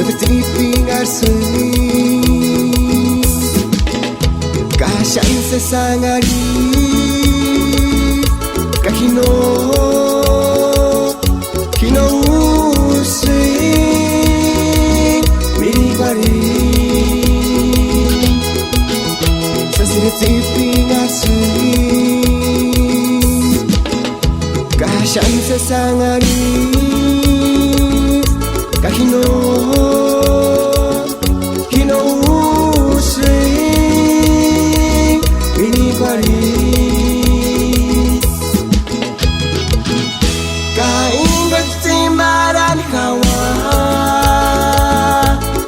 seperti pingar seni Kahsyang sesangari Kahino Hino using Miribari Seperti pingar seni Kahsyang sesangari Kahino Hino using Miribari Kain bersimbaran hawa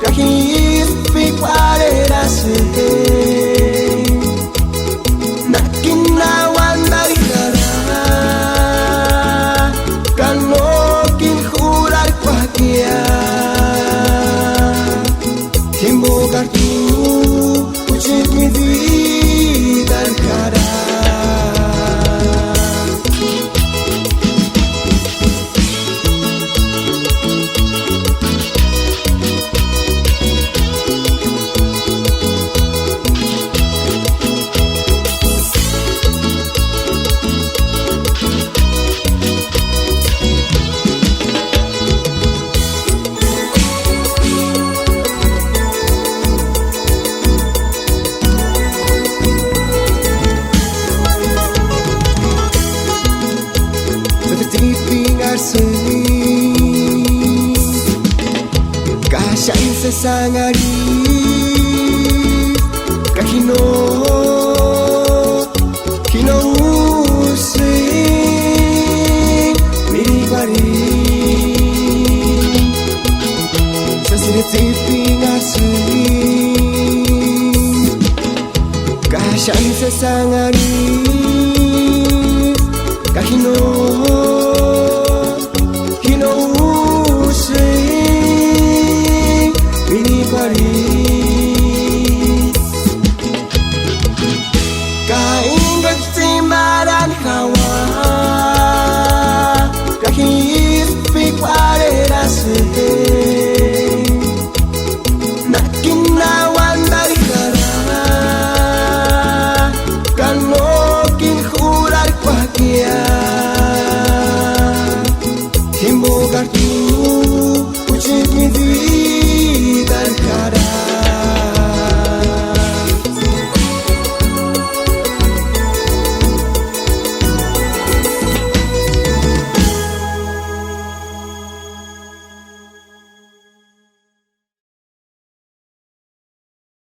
Kahis pikware rasute Nakin nawan dari hara Kanokin hurar bahagia Timbo kartu Ucit midi dan kara Seperti pingar seni Kahsyang sesangari Kahino Hino using Miribari Seperti pingar seni Kahsyang sesangari Kahino